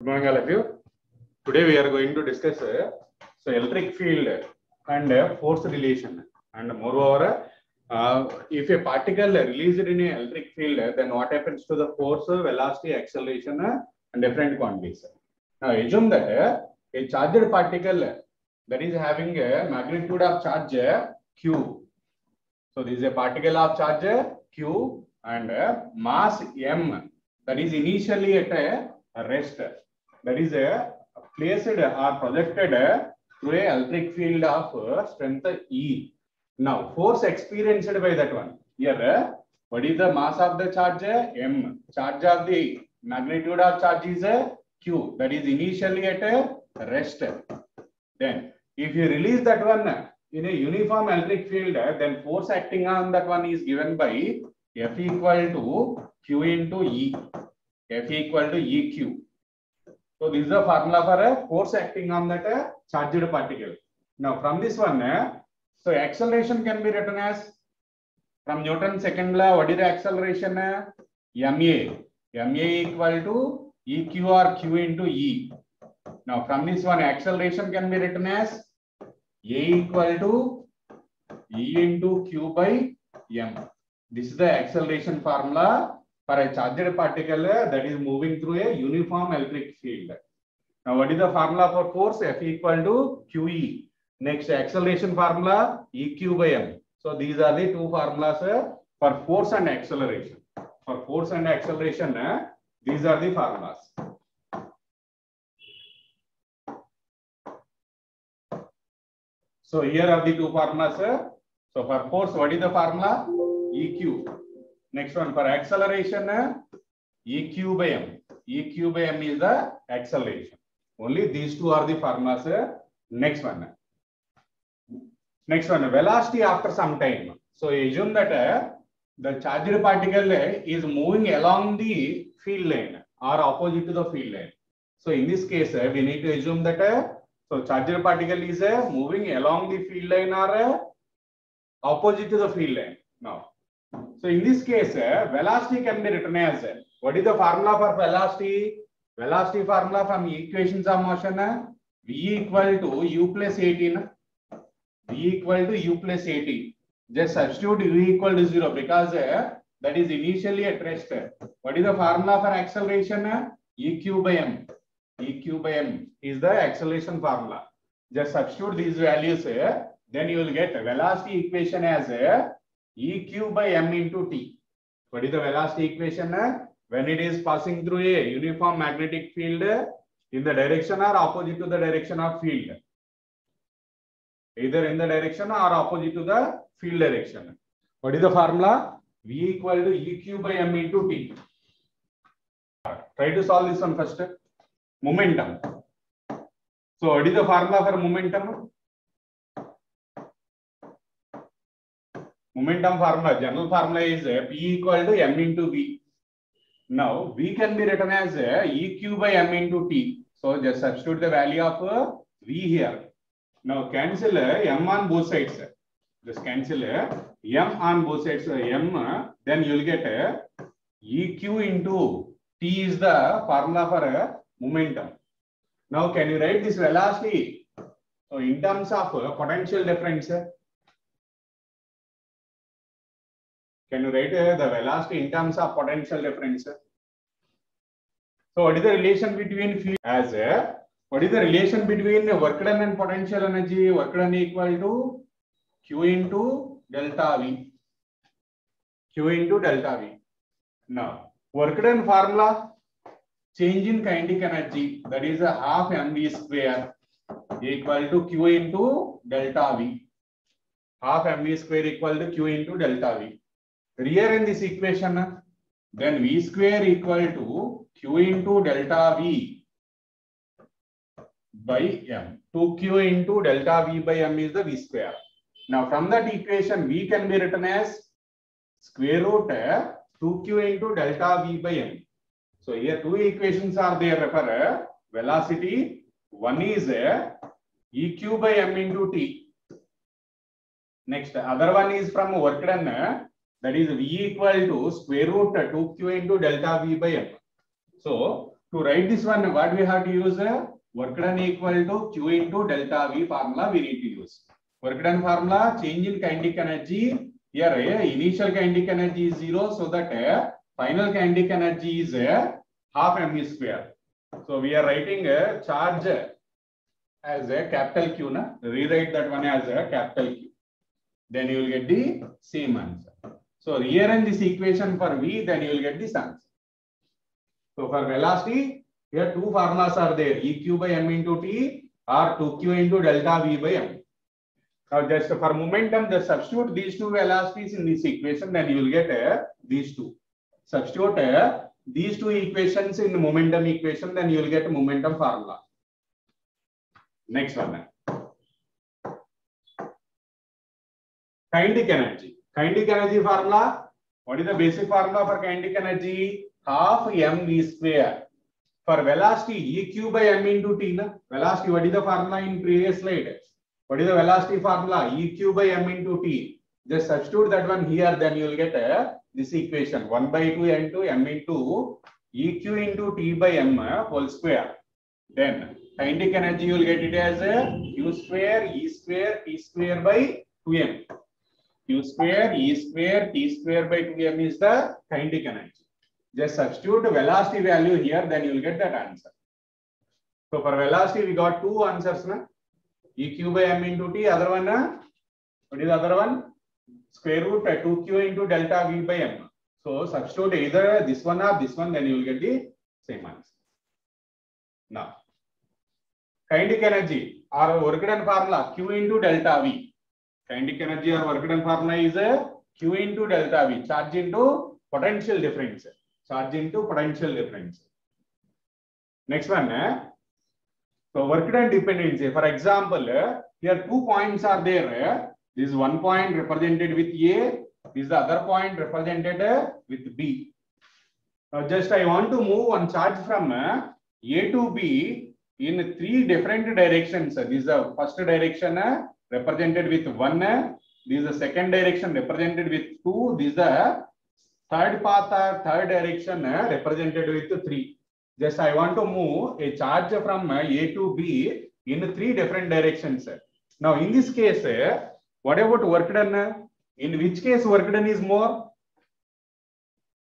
Good morning, all of you. Today we are going to discuss electric field and force relation. And moreover, if a particle released in an electric field, then what happens to the force, velocity, acceleration, and different quantities. Now assume that a charged particle that is having a magnitude of charge q. So this is a particle of charge q and mass m that is initially at a rest, that is placed or projected through a electric field of strength E. Now force experienced by that one. Here, what is the mass of the charge? M. Charge of the magnitude of charge is Q. That is initially at a rest. Then, if you release that one in a uniform electric field, then force acting on that one is given by F equal to Q into E. F equal to EQ. So this is the formula for a force acting on that charged particle. Now from this one, so acceleration can be written as, from Newton's second law, what is the acceleration? MA. MA equal to EQ or Q into E. Now from this one, acceleration can be written as A equal to E into Q by M. This is the acceleration formula for a charged particle that is moving through a uniform electric field. Now, what is the formula for force? F equal to QE. Next, acceleration formula EQ by M. So, these are the two formulas for force and acceleration. For force and acceleration, these are the formulas. So, here are the two formulas. So, for force, what is the formula? EQ. Next one, for acceleration, EQ by M. EQ by M is the acceleration. Only these two are the formulas. Next one. Next one, velocity after some time. So assume that the charged particle is moving along the field line or opposite to the field line. So in this case, we need to assume that so charged particle is moving along the field line or opposite to the field line. Now, so in this case, velocity can be written as, what is the formula for velocity? Velocity formula from equations of motion, V equal to U plus 18. V equal to U plus 18. Just substitute V equal to 0 because that is initially at rest. What is the formula for acceleration? EQ by M. EQ by M is the acceleration formula. Just substitute these values, then you will get velocity equation as EQ by M into T. What is the velocity equation? When it is passing through a uniform magnetic field in the direction or opposite to the direction of field. Either in the direction or opposite to the field direction. What is the formula? V equal to EQ by M into T. Try to solve this one first. Momentum. So what is the formula for momentum? Momentum formula, general formula is P equal to M into V. Now, V can be written as EQ by M into T. So, just substitute the value of V here. Now, cancel M on both sides. Just cancel M on both sides. M, then you will get EQ into T is the formula for momentum. Now, can you write this velocity? So, in terms of potential difference, can you write the velocity in terms of potential difference? So what is the relation between field as what is the relation between work done and potential energy? Work done equal to Q into delta V. Q into delta V. Now work done formula, change in kinetic energy, that is a half mv square equal to Q into delta V. Half mv square equal to Q into delta V. Rearrange this equation, then V square equal to Q into delta V by M. 2Q into delta V by M is the V square. Now from that equation, V can be written as square root 2Q into delta V by M. So here two equations are there for velocity. One is EQ by M into T. Next, other one is from work done, that is V equal to square root 2Q into delta V by M. So To write this one, what we have to use? Work done equal to Q into delta V formula we need to use. Work done formula, change in kinetic energy. Here, initial kinetic energy is 0, so that final kinetic energy is half mv square. So we are writing a charge as a capital Q. Na? Rewrite that one as a capital Q. Then you will get the same answer. So rearrange this equation for V, then you will get this answer. So for velocity, here two formulas are there, EQ by m into T or 2Q into delta V by m. Now just for momentum, just substitute these two velocities in this equation, then you will get these two. Substitute these two equations in the momentum equation, then you will get momentum formula. Next one. Kinetic energy. Kinetic energy formula. What is the basic formula for kinetic energy? Half mv square. For velocity, EQ by m into T. Na? Velocity, what is the formula in previous slide? What is the velocity formula? EQ by m into T. Just substitute that one here, then you will get this equation. 1 by 2 into m into EQ into T by m whole square. Then kinetic energy, you will get it as Q square, E square, T square by 2m. Q square, E square, T square by 2m is the kinetic energy. Just substitute the velocity value here, then you will get that answer. So for velocity, we got two answers. Na? EQ by m into T, other one, what is the other one? Square root 2Q into delta V by m. So substitute either this one or this one, then you will get the same answer. Now, kinetic energy or work done formula Q into delta V. Kinetic energy or work done formula is Q into delta V, charge into potential difference. Charge into potential difference. Next one. So work done dependency. For example, here 2 points are there. This is one point represented with A. This is the other point represented with B. Now just I want to move one charge from A to B in 3 different directions. This is the first direction represented with 1. This is the second direction represented with 2. This is the third path or third direction represented with 3. Just I want to move a charge from A to B in 3 different directions. Now in this case, what about work done? In which case work done is more?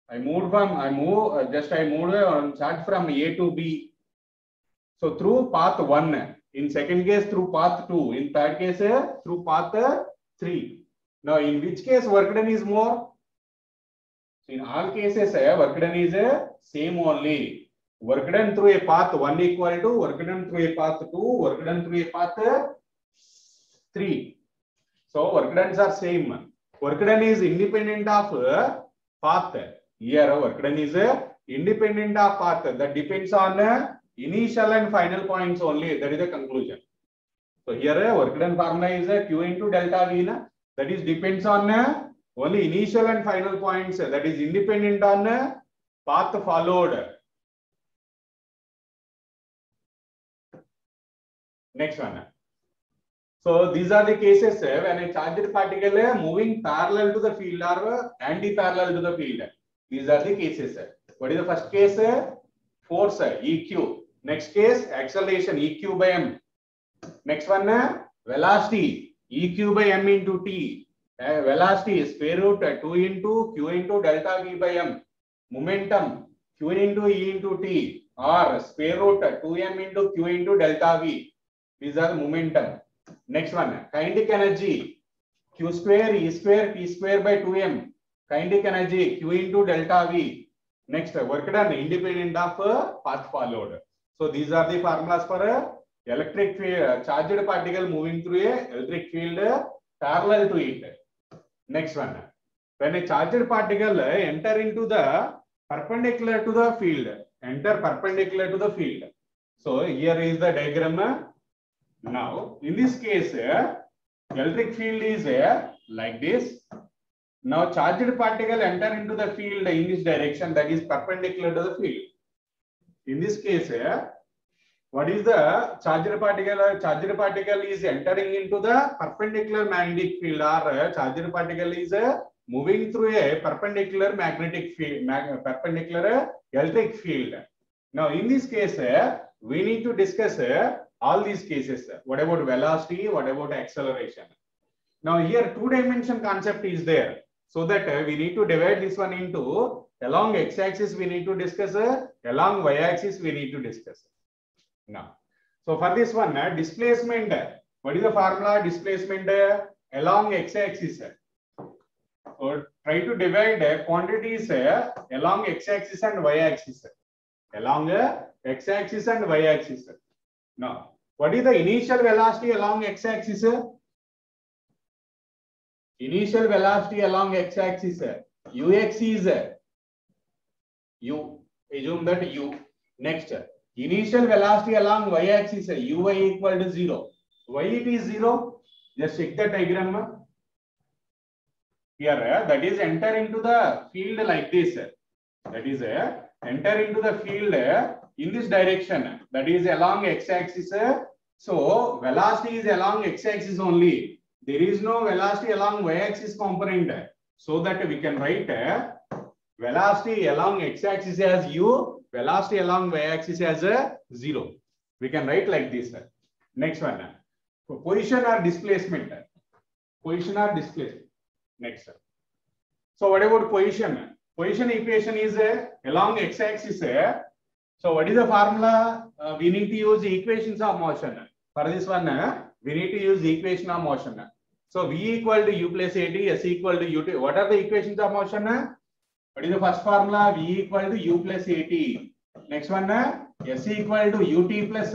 I moved one charge from A to B. So through path 1. In second case through path 2. In third case through path 3. Now in which case work done is more? So in all cases work done is same only. Work done through a path 1 equal to work done through a path 2, work done through a path 3. So work done are same. Work done is independent of path. Here work done is independent of path. That depends on initial and final points only. That is the conclusion. So here work done formula is Q into delta V. That is depends on only initial and final points. That is independent on path followed. Next one. So these are the cases when a charged particle is moving parallel to the field or anti-parallel to the field. These are the cases. What is the first case? Force EQ. Next case, acceleration EQ by m. Next one, velocity EQ by m into T. Velocity is square root 2 into Q into delta V by m. Momentum Q into E into T or square root 2m into Q into delta V. These are the momentum. Next one, kinetic energy Q square E square T square by 2m. Kinetic energy Q into delta V. Next, work done independent of path followed. So these are the formulas for electric field, charged particle moving through a electric field parallel to it. Next one, when a charged particle enter into the perpendicular to the field, enter perpendicular to the field. So here is the diagram. Now in this case, electric field is like this. Now charged particle enter into the field in this direction, that is perpendicular to the field. In this case, what is the charged particle? Charged particle is entering into the perpendicular magnetic field, or charged particle is moving through a perpendicular magnetic field, perpendicular electric field. Now in this case, we need to discuss all these cases. What about velocity? What about acceleration? Now here two-dimension concept is there. So that we need to divide this one into along x-axis we need to discuss, along y-axis we need to discuss. Now, so for this one, displacement, what is the formula? Displacement along x-axis. So try to divide quantities along x-axis and y-axis. Along x-axis and y-axis. Now, what is the initial velocity along x-axis? Initial velocity along x-axis, ux is u. Assume that u. Next, initial velocity along y-axis, uy equal to 0. Why it is 0? Just check the diagram. Here, that is enter into the field like this. That is enter into the field in this direction. That is along x-axis. So velocity is along x-axis only. There is no velocity along y-axis component. So that we can write velocity along x-axis as u, velocity along y-axis as 0. We can write like this. Next one. Position or displacement. Position or displacement. Next. So what about position? Position equation is along x-axis. So what is the formula? We need to use equations of motion. For this one, we need to use the equation of motion. So V equal to U plus AT, S equal to UT. What are the equations of motion? What is the first formula? V equal to U plus AT. Next one, S equal to UT plus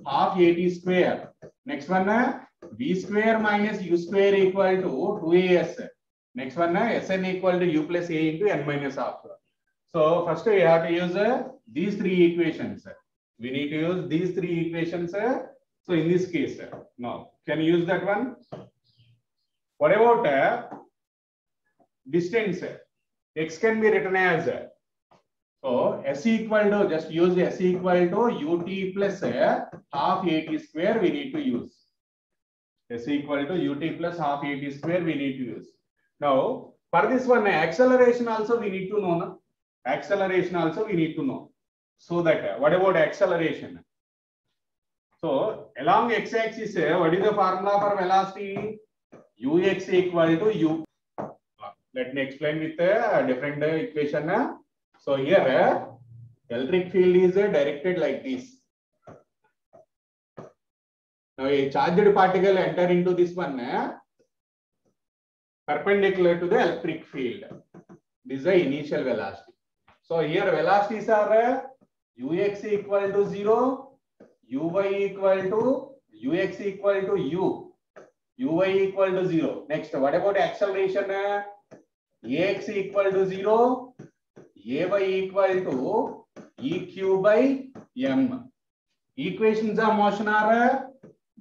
half AT square. Next one, V square minus U square equal to 2AS. Next one, Sn equal to U plus A into N minus half. So first we have to use these three equations. We need to use these three equations. So in this case, now can you use that one? What about distance? X can be written as so S equal to, just use S equal to UT plus half AT square we need to use. S equal to UT plus half AT square we need to use. Now for this one, acceleration also we need to know. No? Acceleration also we need to know. So that what about acceleration? So along x-axis, what is the formula for velocity? Ux equal to u. Let me explain with a different equation. So here, electric field is directed like this. Now a charged particle enter into this one perpendicular to the electric field. This is the initial velocity. So here velocities are ux equal to 0, uy equal to ux equal to u, uy equal to 0. Next, what about acceleration? Ax equal to 0, ay equal to eq by m. Equations of motion are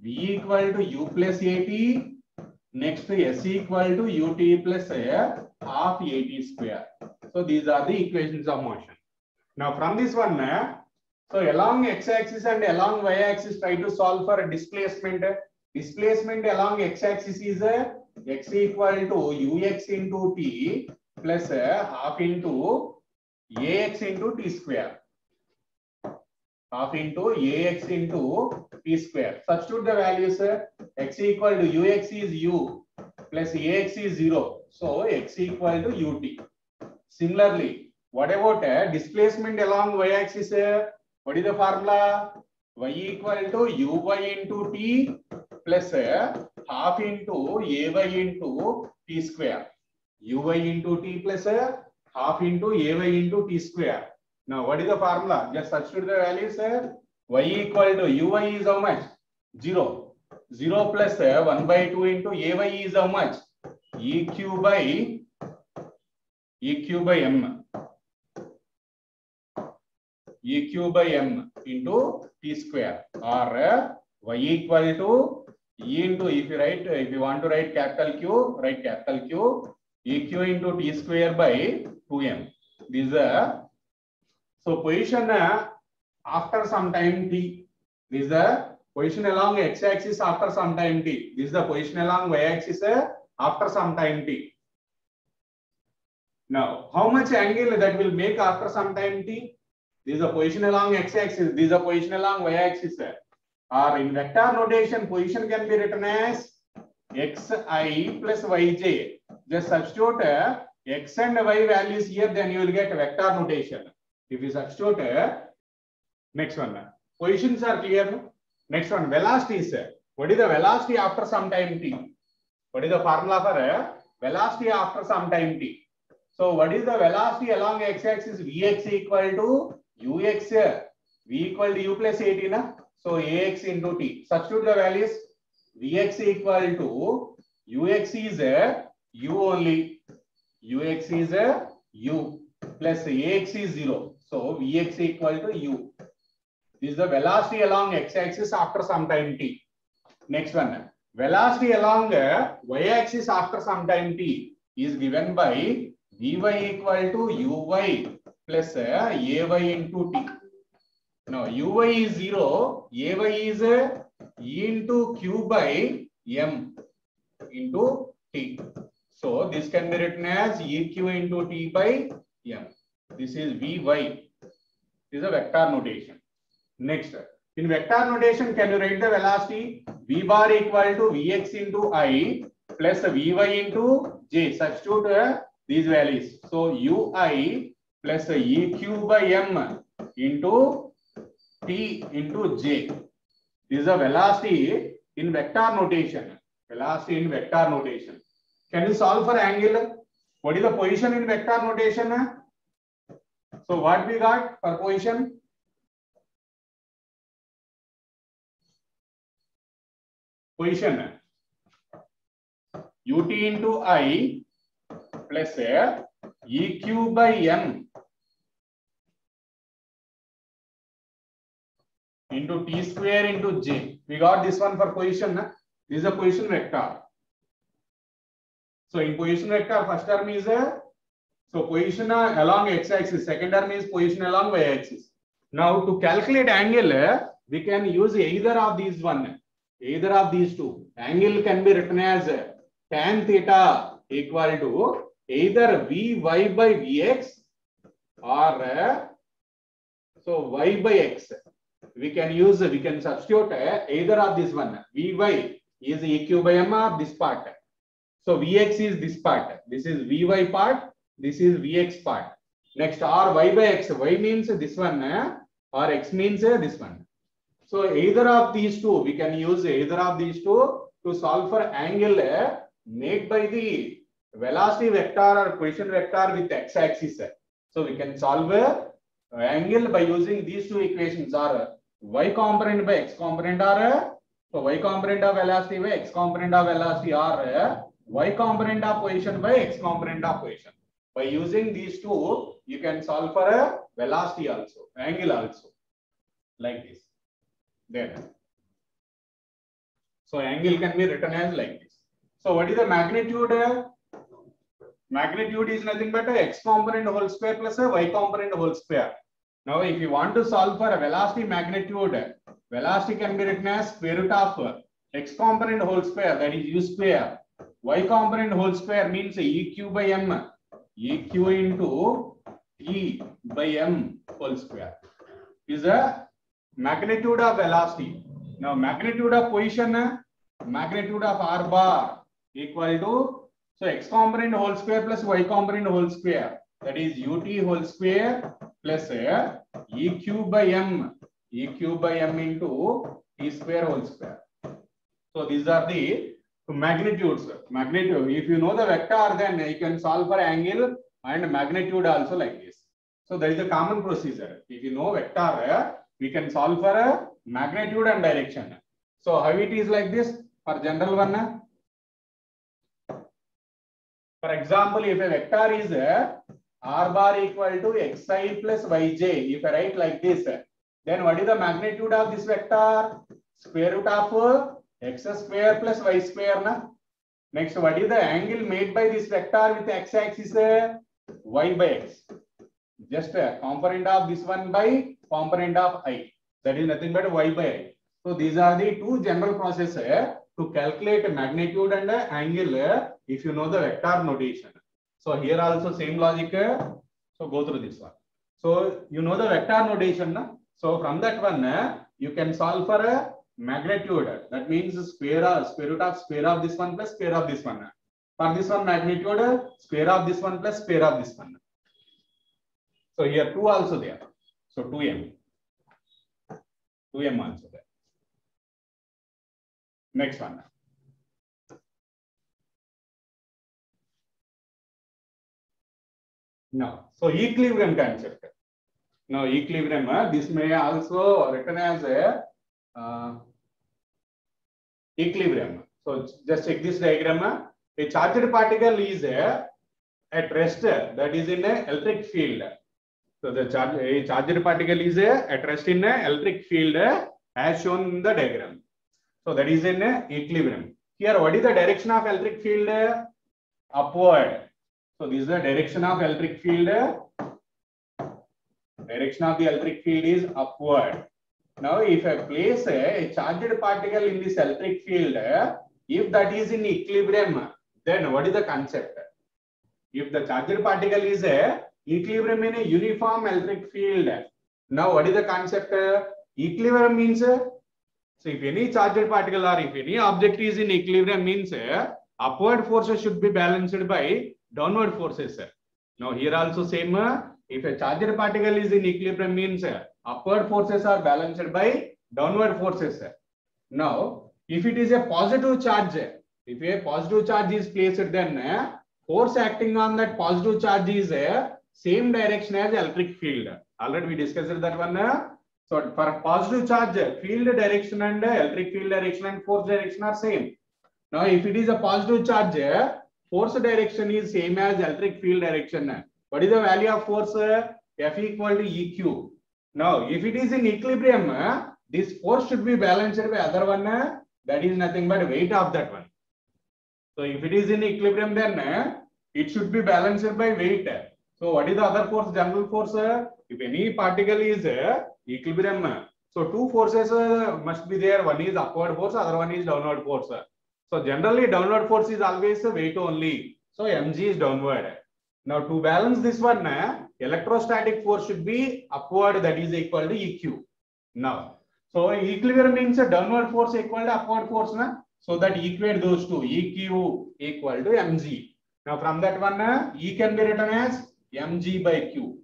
v equal to u plus at. Next, s equal to ut plus half at square. So these are the equations of motion. Now from this one, so along x-axis and along y-axis, try to solve for a displacement. Displacement along x-axis is x equal to ux into t plus half into ax into t square. Half into ax into t square. Substitute the values. X equal to ux is u plus ax is 0. So x equal to ut. Similarly, what about displacement along y-axis? What is the formula? Y equal to uy into t plus half into ay into t square. Uy into t plus half into ay into t square. Now, what is the formula? Just substitute the values. Y equal to uy is how much? 0. 0 plus 1 by 2 into ay is how much? eq by m. eq by m into t square, or y equal to e into, if you want to write capital Q, write capital Q, eq into t square by 2m. This is so position after some time t. This is the position along x-axis after some time t. This is the position along y-axis after some time t. Now, how much angle that will make after some time t? This is the position along x-axis. This is the position along y-axis. Or in vector notation, position can be written as xi plus yj. Just substitute x and y values here, then you will get vector notation. If you substitute, next one, positions are clear. Next one, velocities. What is the velocity after some time t? What is the formula for velocity after some time t? So what is the velocity along x-axis? Vx equal to ux, v equal to u plus at. Na? So ax into t. Substitute the values. Vx equal to ux is u only. Ux is u plus ax is 0. So vx equal to u. This is the velocity along x-axis after some time t. Next one, velocity along y-axis after some time t is given by vy equal to uy plus ay into t. Now uy is 0, ay is e into q by m into t. So this can be written as eq into t by m. This is vy. This is a vector notation. Next, in vector notation, can you write the velocity? V bar equal to Vx into I plus Vy into J. Substitute these values. So Ui plus Eq by M into T into J. This is a velocity in vector notation. Velocity in vector notation. Can you solve for angle? What is the position in vector notation? So what we got for position? Position ut into I plus eq by m into t square into j. We got this one for position. This is a position vector. So in position vector, first term is position along x-axis. Second term is position along y-axis. Now to calculate angle, we can use either of these one. Either of these two. Angle can be written as tan theta equal to either Vy by Vx or so y by x. We can substitute either of this one. Vy is Eq by m of this part. So Vx is this part. This is Vy part. This is Vx part. Next, or y by x. Y means this one or x means this one. So either of these two, we can use either of these two to solve for angle made by the velocity vector or position vector with x-axis. So we can solve angle by using these two equations, or y component by x component, or so y component of velocity by x component of velocity, or y component of position by x component of position. By using these two, you can solve for a velocity also, angle also, like this. There. So angle can be written as like this. So what is the magnitude? Magnitude is nothing but a x component whole square plus a y component whole square. Now if you want to solve for a velocity magnitude, velocity can be written as square root of x component whole square, that is u square. Y component whole square means eq by m. Eq into t by m whole square is a magnitude of velocity. Now magnitude of position, magnitude of r bar equal to, so x component whole square plus y component whole square, that is ut whole square plus eq by m into t square whole square. So these are the magnitudes. Magnitude, if you know the vector, then you can solve for angle and magnitude also like this. So that is the common procedure. If you know vector, we can solve for a magnitude and direction. So how it is like this for general one? For example, if a vector is r bar equal to xi plus yj, if I write like this, then what is the magnitude of this vector? Square root of x square plus y square. Na? Next, what is the angle made by this vector with x-axis? Y by x. Just a component of this one by component of I. That is nothing but y by I. So these are the two general processes to calculate magnitude and angle if you know the vector notation. So here also same logic. So go through this one. So you know the vector notation. Na? So from that one, you can solve for a magnitude. That means square root of square of this one plus square of this one. For this one magnitude, square of this one plus square of this one. So here 2 also there. So 2m. 2m also there. Next one. Now, so equilibrium concept. Now, equilibrium, this may also written as a equilibrium. So, just check this diagram. A charged particle is at rest, that is in an electric field. So, a charged particle is at rest in an electric field as shown in the diagram. So, that is in equilibrium. Here, what is the direction of electric field? Upward. So, this is the direction of electric field. Direction of the electric field is upward. Now, if I place a charged particle in this electric field, if that is in equilibrium, then what is the concept? If the charged particle is a equilibrium in a uniform electric field, now what is the concept? Equilibrium means, so if any charged particle or if any object is in equilibrium means upward forces should be balanced by downward forces. Now here also same, if a charged particle is in equilibrium means upward forces are balanced by downward forces. Now if it is a positive charge, if a positive charge is placed, then force acting on that positive charge is same direction as electric field. Already we discussed that one. So for a positive charge, field direction and electric field direction and force direction are same. Now if it is a positive charge, force direction is same as electric field direction. What is the value of force? F equal to EQ. Now if it is in equilibrium, this force should be balanced by other one, that is nothing but weight of that one. So if it is in equilibrium, then it should be balanced by weight. So what is the other force? General force. If any particle is equilibrium, so two forces must be there. One is upward force, other one is downward force. So generally downward force is always weight only. So mg is downward. Now to balance this one, electrostatic force should be upward, that is equal to EQ. Now, so equilibrium means a downward force equal to upward force. So that equate those two, EQ equal to mg. Now from that one, E can be written as mg by q.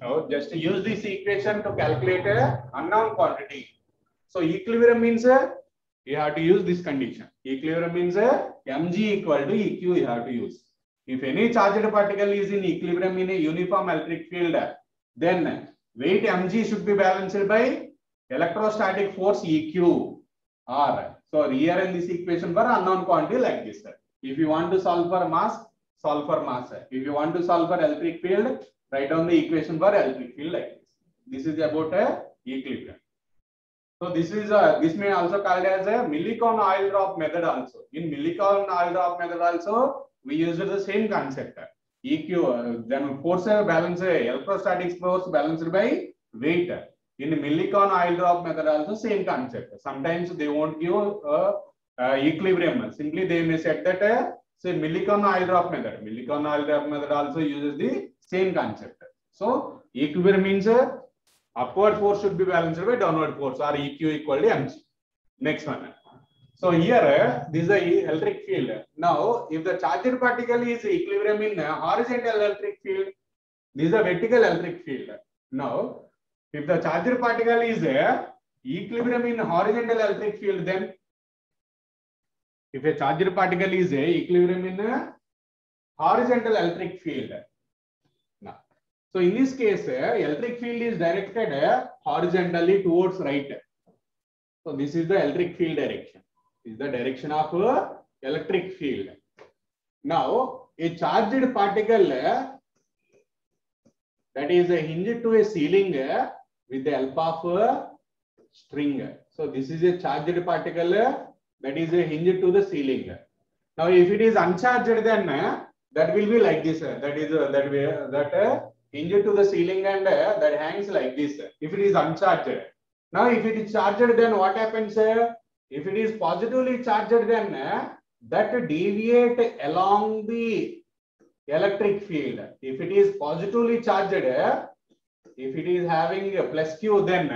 Now just use this equation to calculate a unknown quantity. So equilibrium means you have to use this condition. Equilibrium means mg equal to EQ you have to use. If any charged particle is in equilibrium in a uniform electric field, then weight mg should be balanced by electrostatic force EQ. R. So rearrange this equation for unknown quantity like this. If you want to solve for mass, solve for mass. If you want to solve for electric field, write down the equation for electric field like this. This is about equilibrium. So this is this may also called as a Millikan oil drop method also. In Millikan oil drop method also, we used the same concept. EQ, then force balance, electrostatic force balanced by weight. In Millikan oil drop method also same concept. Sometimes they won't give equilibrium. Simply they may set that say Millikan oil drop method. Millikan oil drop method also uses the same concept. So equilibrium means upward force should be balanced by downward force, or EQ equal to mg. Next one. So here this is the electric field. Now if the charged particle is equilibrium in horizontal electric field, this is a vertical electric field. Now if the charged particle is equilibrium in horizontal electric field, then if a charged particle is equilibrium in horizontal electric field. Now, so in this case, electric field is directed horizontally towards right. So this is the electric field direction. This is the direction of electric field. Now a charged particle that is hinged to a ceiling with the help of a string. So this is a charged particle that is hinged to the ceiling. Now if it is uncharged, then that will be like this. That is that hinged to the ceiling and that hangs like this. If it is uncharged. Now if it is charged, then what happens? If it is positively charged, then that deviate along the electric field. If it is positively charged, if it is having a plus q, then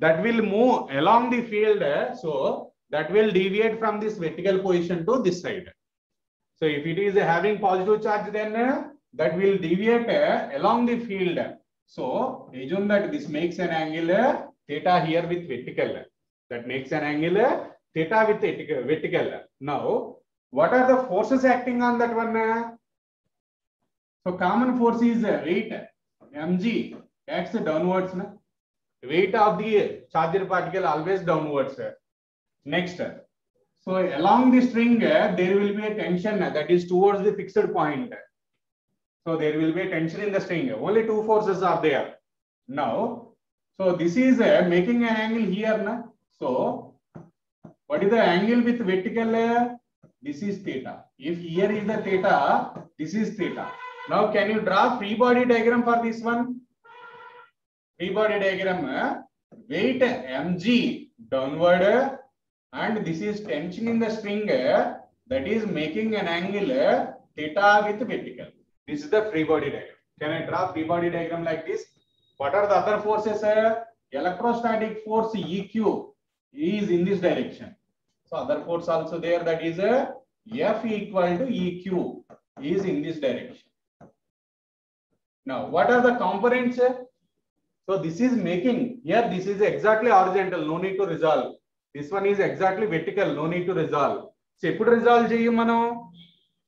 that will move along the field, so that will deviate from this vertical position to this side. So if it is having positive charge, then that will deviate along the field. So assume that this makes an angle theta here with vertical. That makes an angle theta with vertical. Now, what are the forces acting on that one? So common force is weight mg acts downwards. Weight of the charged particle always downwards. Next, so along the string there will be a tension that is towards the fixed point. So there will be a tension in the string. Only two forces are there. Now, so this is making an angle here. So what is the angle with vertical? This is theta. If here is the theta, this is theta. Now can you draw free body diagram for this one? Free body diagram, weight mg downward, and this is tension in the string that is making an angle theta with vertical. This is the free body diagram. Can I draw free body diagram like this? What are the other forces? Electrostatic force EQ is in this direction. So other force also there, that is F equal to EQ is in this direction. Now what are the components? So this is making, here this is exactly horizontal, no need to resolve. This one is exactly vertical, no need to resolve. So epudu resolve cheyum manu?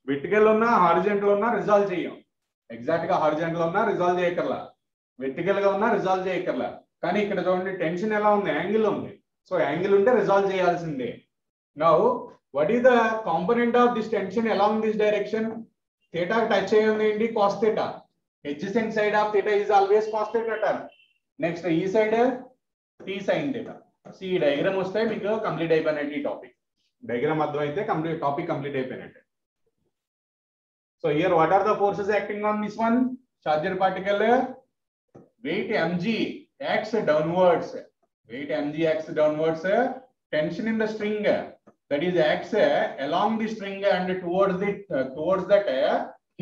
Vertical uన్నా horizontal uన్నా resolve cheyum. Exact గా horizontal uన్నా resolve cheyakarla. Vertical గా uన్నా resolve cheyakarla. కానీ ఇక్కడ చూడండి tension ఎలా ఉంది? Angle ఉంది. So angle ఉంటే resolve చేయాల్సిందే. Now what is the component of this tension along this direction? Theta touch అయ్యింది ఏంటి? Cos theta. Adjacent side of theta is always cos theta term. Next ఈ side t sin theta. See diagram వస్తే మీకు complete అయిపోయినట్టు ఈ topic. Diagram అర్థమైతే complete topic complete అయిపోయినట్టు. So here what are the forces acting on this one? Charged particle, weight mg acts downwards. Weight mg acts downwards. Tension in the string, that is acts along the string and towards that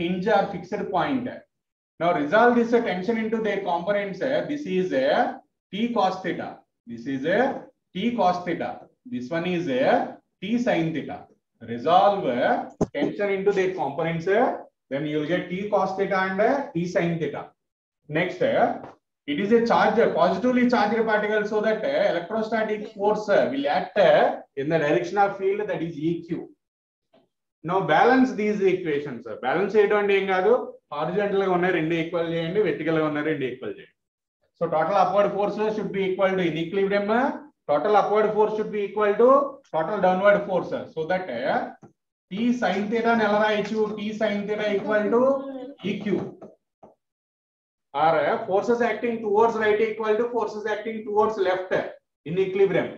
hinge or fixed point. Now resolve this tension into their components. This is t cos theta. This is t cos theta. This one is t sin theta. Resolve tension into their components, then you will get t cos theta and t sin theta. Next, it is a charge, positively charged particle, so that electrostatic force will act in the direction of field, that is EQ. Now balance these equations. Balance cheyadandi em kaadu, horizontal ga unna rendu equal cheyandi, vertical ga unna rendu equal cheyandi. So total upward force should be equal to, in equilibrium total upward force should be equal to total downward force, so that t sin theta ని ఎలా రాయొచ్చు? t sin theta equal to EQ, or forces acting towards right equal to forces acting towards left in equilibrium.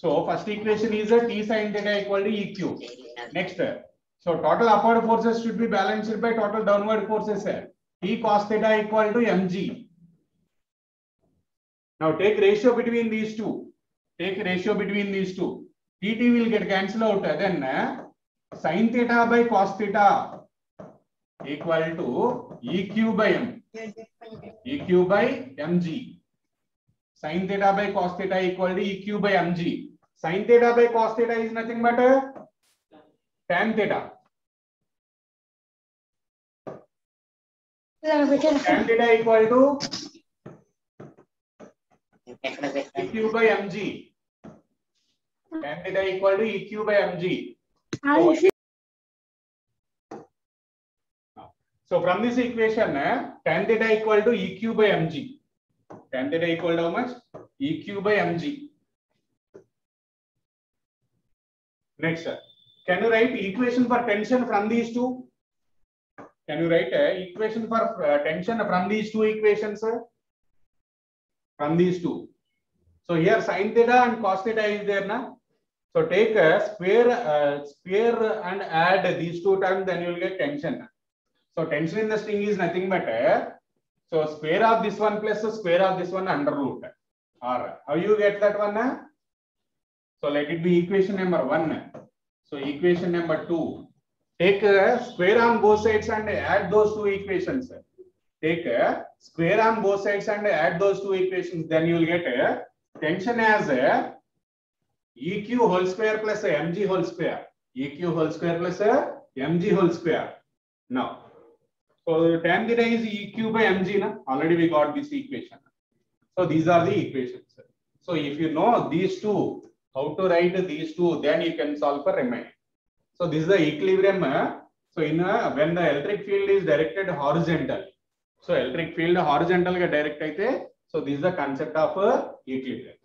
So first equation is t sin theta equal to EQ. Next, so total upward forces should be balanced by total downward forces, t cos theta equal to mg. Now take ratio between these two. Take ratio between these two. Tt will get cancelled out. Then sin theta by cos theta equal to EQ by m. EQ by mg. Sin theta by cos theta equal to EQ by mg. Sin theta by cos theta is nothing but tan theta. Tan theta equal to EQ by mg. Tan theta equal to EQ by mg. So from this equation, tan theta equal to EQ by mg. Tan theta equal to how much? EQ by mg. Next, can you write equation for tension from these two? Can you write equation for tension from these two equations? From these two. So here sin theta and cos theta is there now. So take a square and add these two terms, then you will get tension. So tension in the string is nothing but so square of this one plus the square of this one under root. Or how you get that one? So let it be equation number 1. So equation number 2. Take a square on both sides and add those two equations. take square on both sides and add those two equations, then you will get tension as EQ whole square plus mg whole square. EQ whole square plus mg whole square. Now, so tan theta is EQ by mg. Na? Already we got this equation. So these are the equations. So if you know these two, how to write these two, then you can solve for remaining. So this is the equilibrium. So in when the electric field is directed horizontal, so electric field horizontal ga direct aithe, so this is the concept of equilibrium.